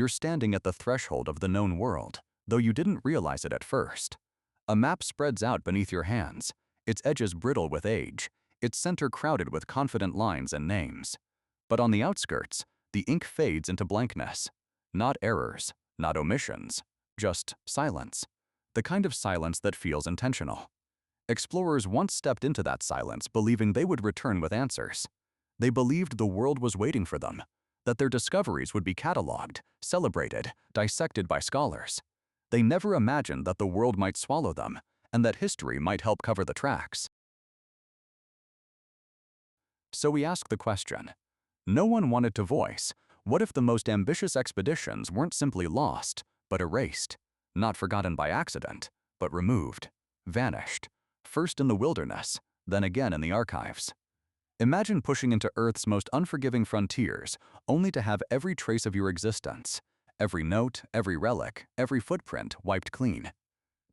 You're standing at the threshold of the known world, though you didn't realize it at first. A map spreads out beneath your hands, its edges brittle with age, its center crowded with confident lines and names. But on the outskirts, the ink fades into blankness. Not errors, not omissions, just silence. The kind of silence that feels intentional. Explorers once stepped into that silence believing they would return with answers. They believed the world was waiting for them, that their discoveries would be cataloged, celebrated, dissected by scholars. They never imagined that the world might swallow them, and that history might help cover the tracks. So we ask the question. No one wanted to voice, what if the most ambitious expeditions weren't simply lost, but erased? Not forgotten by accident, but removed, vanished, first in the wilderness, then again in the archives. Imagine pushing into Earth's most unforgiving frontiers, only to have every trace of your existence, every note, every relic, every footprint wiped clean.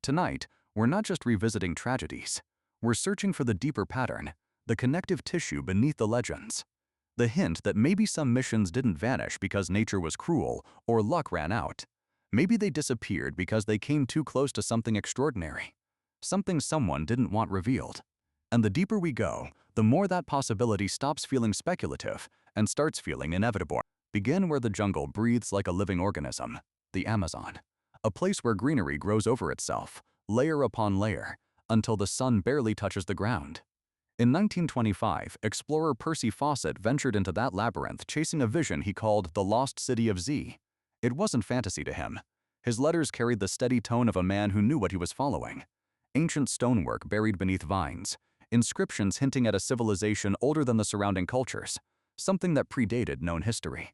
Tonight, we're not just revisiting tragedies. We're searching for the deeper pattern, the connective tissue beneath the legends. The hint that maybe some missions didn't vanish because nature was cruel or luck ran out. Maybe they disappeared because they came too close to something extraordinary, something someone didn't want revealed. And the deeper we go, the more that possibility stops feeling speculative and starts feeling inevitable. Begin where the jungle breathes like a living organism, the Amazon. A place where greenery grows over itself, layer upon layer, until the sun barely touches the ground. In 1925, explorer Percy Fawcett ventured into that labyrinth chasing a vision he called the Lost City of Z. It wasn't fantasy to him. His letters carried the steady tone of a man who knew what he was following. Ancient stonework buried beneath vines, inscriptions hinting at a civilization older than the surrounding cultures, something that predated known history.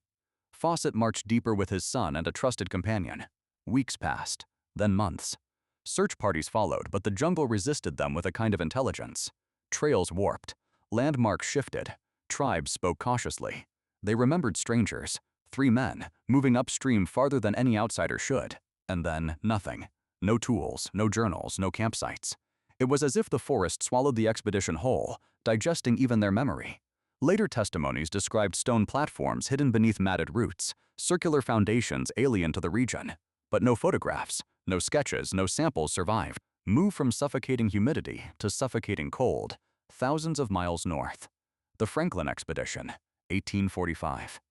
Fawcett marched deeper with his son and a trusted companion. Weeks passed, then months. Search parties followed, but the jungle resisted them with a kind of intelligence. Trails warped, landmarks shifted, tribes spoke cautiously. They remembered strangers, 3 men, moving upstream farther than any outsider should. And then nothing. No tools, no journals, no campsites. It was as if the forest swallowed the expedition whole, digesting even their memory. Later testimonies described stone platforms hidden beneath matted roots, circular foundations alien to the region. But no photographs, no sketches, no samples survived. Move from suffocating humidity to suffocating cold, thousands of miles north. The Franklin Expedition, 1845.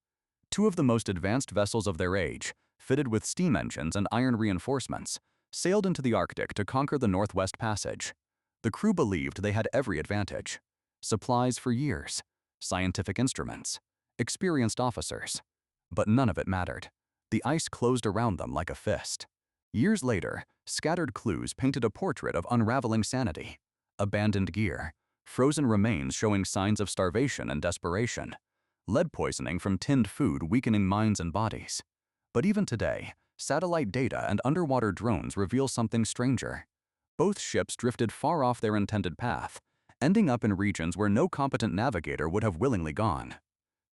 2 of the most advanced vessels of their age, fitted with steam engines and iron reinforcements, sailed into the Arctic to conquer the Northwest Passage. The crew believed they had every advantage. Supplies for years, scientific instruments, experienced officers. But none of it mattered. The ice closed around them like a fist. Years later, scattered clues painted a portrait of unraveling sanity. Abandoned gear, frozen remains showing signs of starvation and desperation, lead poisoning from tinned food weakening minds and bodies. But even today, satellite data and underwater drones reveal something stranger. Both ships drifted far off their intended path, ending up in regions where no competent navigator would have willingly gone.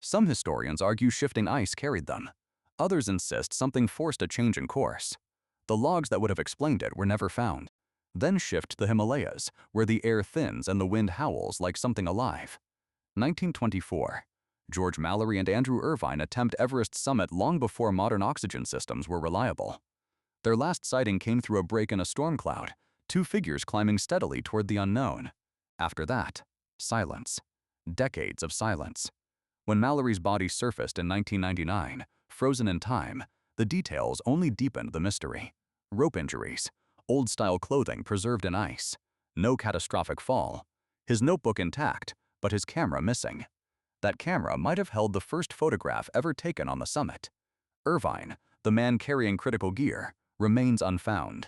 Some historians argue shifting ice carried them. Others insist something forced a change in course. The logs that would have explained it were never found. Then shift to the Himalayas, where the air thins and the wind howls like something alive. 1924. George Mallory and Andrew Irvine attempt Everest's summit long before modern oxygen systems were reliable. Their last sighting came through a break in a storm cloud, 2 figures climbing steadily toward the unknown. After that, silence. Decades of silence. When Mallory's body surfaced in 1999, frozen in time, the details only deepened the mystery. Rope injuries, old-style clothing preserved in ice, no catastrophic fall, his notebook intact, but his camera missing. That camera might have held the first photograph ever taken on the summit. Irvine, the man carrying critical gear, remains unfound.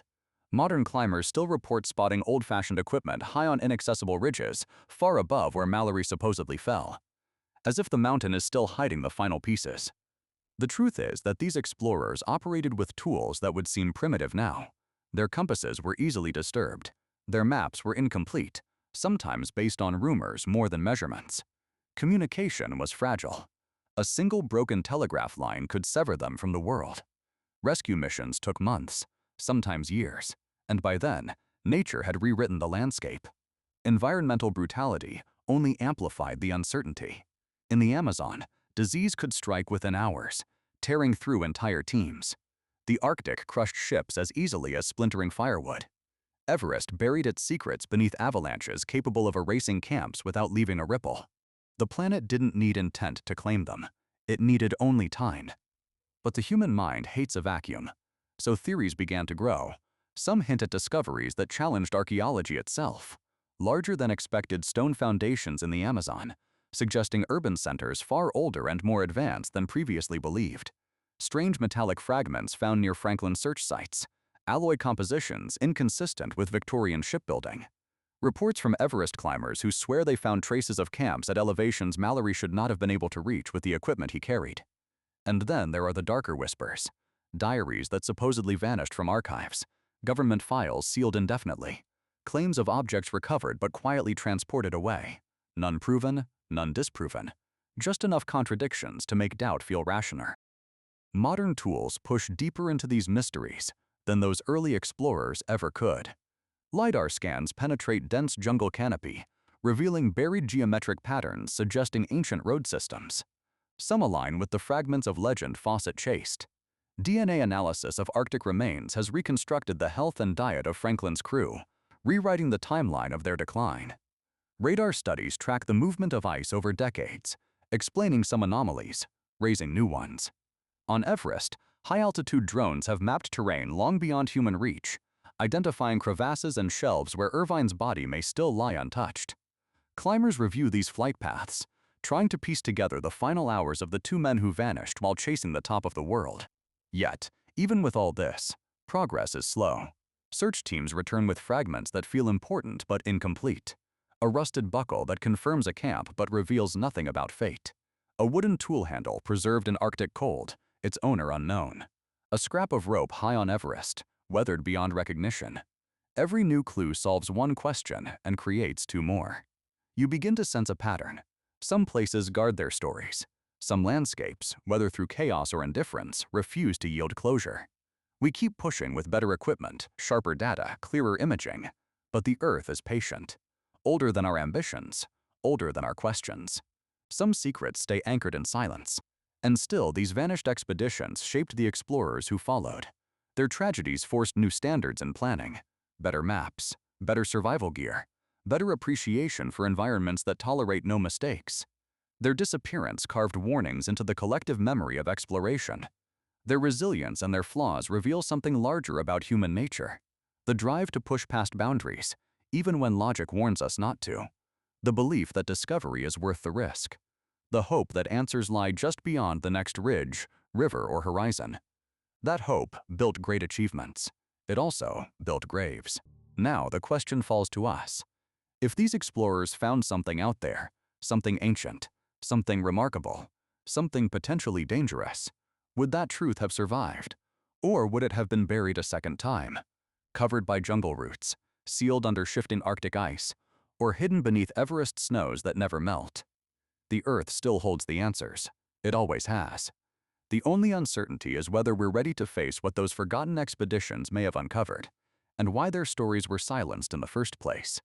Modern climbers still report spotting old-fashioned equipment high on inaccessible ridges, far above where Mallory supposedly fell. As if the mountain is still hiding the final pieces. The truth is that these explorers operated with tools that would seem primitive now. Their compasses were easily disturbed. Their maps were incomplete, sometimes based on rumors more than measurements. Communication was fragile. A single broken telegraph line could sever them from the world. Rescue missions took months, sometimes years, and by then, nature had rewritten the landscape. Environmental brutality only amplified the uncertainty. In the Amazon, disease could strike within hours, tearing through entire teams. The Arctic crushed ships as easily as splintering firewood. Everest buried its secrets beneath avalanches capable of erasing camps without leaving a ripple. The planet didn't need intent to claim them. It needed only time. But the human mind hates a vacuum. So theories began to grow. Some hint at discoveries that challenged archaeology itself. Larger than expected stone foundations in the Amazon, suggesting urban centers far older and more advanced than previously believed. Strange metallic fragments found near Franklin search sites. Alloy compositions inconsistent with Victorian shipbuilding. Reports from Everest climbers who swear they found traces of camps at elevations Mallory should not have been able to reach with the equipment he carried. And then there are the darker whispers. Diaries that supposedly vanished from archives. Government files sealed indefinitely. Claims of objects recovered but quietly transported away. None proven, none disproven. Just enough contradictions to make doubt feel rationer. Modern tools push deeper into these mysteries than those early explorers ever could. LiDAR scans penetrate dense jungle canopy, revealing buried geometric patterns suggesting ancient road systems. Some align with the fragments of legend Fawcett chased. DNA analysis of Arctic remains has reconstructed the health and diet of Franklin's crew, rewriting the timeline of their decline. Radar studies track the movement of ice over decades, explaining some anomalies, raising new ones. On Everest, high-altitude drones have mapped terrain long beyond human reach, identifying crevasses and shelves where Irvine's body may still lie untouched. Climbers review these flight paths, trying to piece together the final hours of the two men who vanished while chasing the top of the world. Yet, even with all this, progress is slow. Search teams return with fragments that feel important but incomplete. A rusted buckle that confirms a camp but reveals nothing about fate. A wooden tool handle preserved in Arctic cold, its owner unknown. A scrap of rope high on Everest, weathered beyond recognition. Every new clue solves one question and creates two more. You begin to sense a pattern. Some places guard their stories. Some landscapes, whether through chaos or indifference, refuse to yield closure. We keep pushing with better equipment, sharper data, clearer imaging. But the Earth is patient. Older than our ambitions, older than our questions. Some secrets stay anchored in silence. And still, these vanished expeditions shaped the explorers who followed. Their tragedies forced new standards in planning. Better maps, better survival gear, better appreciation for environments that tolerate no mistakes. Their disappearance carved warnings into the collective memory of exploration. Their resilience and their flaws reveal something larger about human nature. The drive to push past boundaries, even when logic warns us not to. The belief that discovery is worth the risk. The hope that answers lie just beyond the next ridge, river, or horizon. That hope built great achievements. It also built graves. Now the question falls to us. If these explorers found something out there, something ancient, something remarkable, something potentially dangerous, would that truth have survived? Or would it have been buried a second time? Covered by jungle roots, sealed under shifting Arctic ice, or hidden beneath Everest snows that never melt? The Earth still holds the answers. It always has. The only uncertainty is whether we're ready to face what those forgotten expeditions may have uncovered, and why their stories were silenced in the first place.